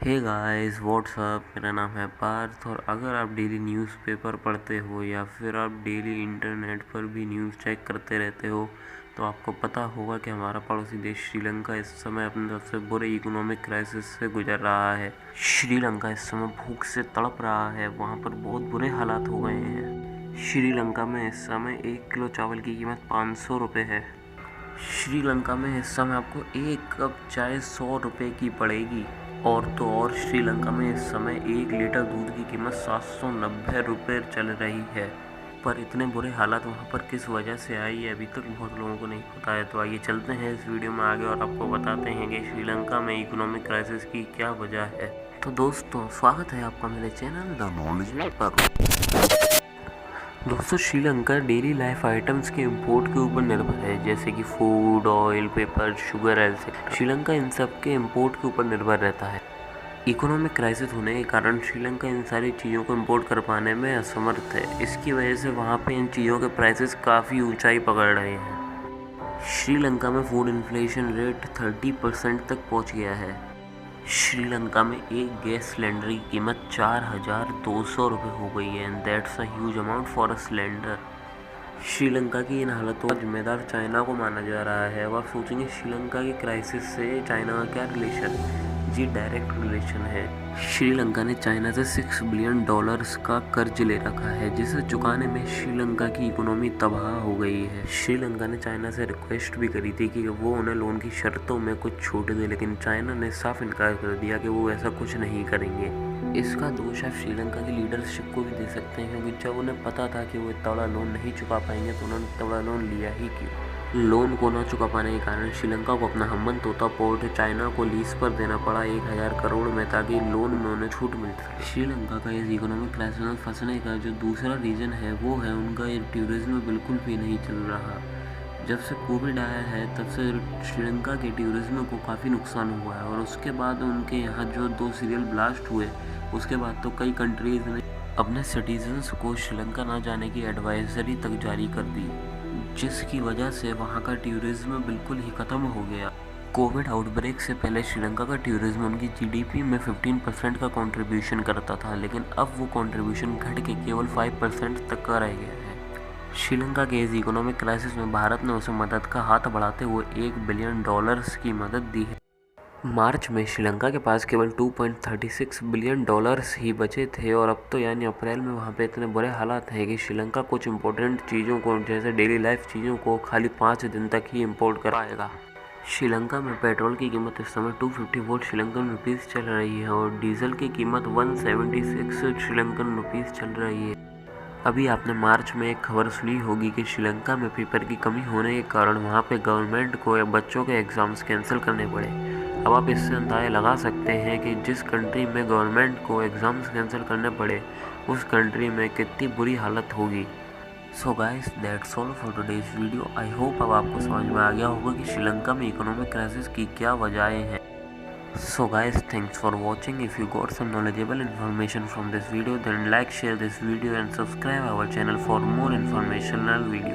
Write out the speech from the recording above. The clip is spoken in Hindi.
हे गाइस व्हाट्सअप, मेरा नाम है पार्थ। और अगर आप डेली न्यूज़पेपर पढ़ते हो या फिर आप डेली इंटरनेट पर भी न्यूज़ चेक करते रहते हो तो आपको पता होगा कि हमारा पड़ोसी देश श्रीलंका इस समय अपने सबसे बुरे इकोनॉमिक क्राइसिस से गुजर रहा है। श्रीलंका इस समय भूख से तड़प रहा है, वहाँ पर बहुत बुरे हालात हो गए हैं। श्रीलंका में इस समय 1 किलो चावल की कीमत 500 रुपये है। श्रीलंका में इस समय आपको 1 कप चाय 100 रुपये की पड़ेगी। और तो और श्रीलंका में इस समय 1 लीटर दूध की कीमत 790 रुपये चल रही है। पर इतने बुरे हालात वहाँ पर किस वजह से आई है अभी तक बहुत लोगों को नहीं पता है। तो आइए चलते हैं इस वीडियो में आगे और आपको बताते हैं कि श्रीलंका में इकोनॉमिक क्राइसिस की क्या वजह है। तो दोस्तों, स्वागत है आपका मेरे चैनल द नॉलेज पर। दोस्तों, श्रीलंका डेली लाइफ आइटम्स के इंपोर्ट के ऊपर निर्भर है, जैसे कि food, oil, paper, sugar, etcetera. Sri Lanka इन सब के इंपोर्ट के ऊपर निर्भर रहता है। इकोनॉमिक क्राइसिस होने के कारण श्रीलंका इन सारी चीज़ों को इंपोर्ट कर पाने में असमर्थ है। इसकी वजह से वहाँ पे इन चीज़ों के प्राइसेस काफ़ी ऊंचाई पकड़ रहे हैं। श्रीलंका में फूड इन्फ्लेशन रेट 30% तक पहुँच गया है। श्रीलंका में एक गैस सिलेंडर की कीमत 4,200 रुपये हो गई है and that's a huge amount for a cylinder. Sri Lanka की इन हालतों का जिम्मेदार चाइना को माना जा रहा है। अब आप सोचेंगे श्रीलंका की क्राइसिस से चाइना का क्या रिलेशन? जी, डायरेक्ट रिलेशन है। श्रीलंका ने चाइना से $6 बिलियन का कर्ज ले रखा है, जिसे चुकाने में श्रीलंका की इकोनॉमी तबाह हो गई है। श्रीलंका ने चाइना से रिक्वेस्ट भी करी थी कि वो उन्हें लोन की शर्तों में कुछ छूट दे, लेकिन चाइना ने साफ इनकार कर दिया कि वो ऐसा कुछ नहीं करेंगे। इसका दोष आप श्रीलंका की लीडरशिप को भी दे सकते हैं, क्योंकि जब उन्हें पता था कि वो इतना बड़ा लोन नहीं चुका पाएंगे तो उन्होंने इतना बड़ा लोन लिया ही क्यों। लोन को न चुका पाने के कारण श्रीलंका को अपना हम्बनतोता पोर्ट चाइना को लीज पर देना पड़ा 1,000 करोड़ में, ताकि लोन में उन्हें छूट मिल सके। श्रीलंका का इस इकोनॉमिक क्राइसिस में फंसने का जो दूसरा रीज़न है वो है उनका ये टूरिज्म बिल्कुल भी नहीं चल रहा। जब से कोविड आया है तब से श्रीलंका के टूरिज्म को काफ़ी नुकसान हुआ है, और उसके बाद उनके यहाँ जो 2 सीरियल ब्लास्ट हुए उसके बाद तो कई कंट्रीज़ ने अपने सिटीजन्स को श्रीलंका ना जाने की एडवाइजरी तक जारी कर दी, जिसकी वजह से वहाँ का टूरिज्म बिल्कुल ही ख़त्म हो गया। कोविड आउटब्रेक से पहले श्रीलंका का टूरिज्म उनकी जीडीपी में 15% का कंट्रीब्यूशन करता था, लेकिन अब वो कंट्रीब्यूशन घट के केवल 5% तक का रह गया है। श्रीलंका के इस इकोनॉमिक क्राइसिस में भारत ने उसे मदद का हाथ बढ़ाते हुए $1 बिलियन की मदद दी है। मार्च में श्रीलंका के पास केवल $2.36 बिलियन ही बचे थे, और अब तो यानी अप्रैल में वहाँ पे इतने बुरे हालात हैं कि श्रीलंका कुछ इंपॉर्टेंट चीज़ों को, जैसे डेली लाइफ चीज़ों को, खाली 5 दिन तक ही इंपोर्ट कर पाएगा। श्रीलंका में पेट्रोल की कीमत इस समय 254 श्रीलंकन रुपीज़ चल रही है, और डीजल की कीमत 176 श्रीलंकन रुपीज़ चल रही है। अभी आपने मार्च में एक खबर सुनी होगी कि श्रीलंका में पेपर की कमी होने के कारण वहाँ पे गवर्नमेंट को बच्चों के एग्ज़ाम्स कैंसिल करने पड़े। अब आप इससे अंदाज़ा लगा सकते हैं कि जिस कंट्री में गवर्नमेंट को एग्ज़ाम्स कैंसिल करने पड़े उस कंट्री में कितनी बुरी हालत होगी। So guys, that's all for today's video. I hope अब आपको समझ में आ गया होगा कि श्रीलंका में इकोनॉमिक क्राइसिस की क्या वजहें हैं। So guys, thanks for watching. If you got some knowledgeable information from this video, then like, share this video and subscribe our channel for more informational videos.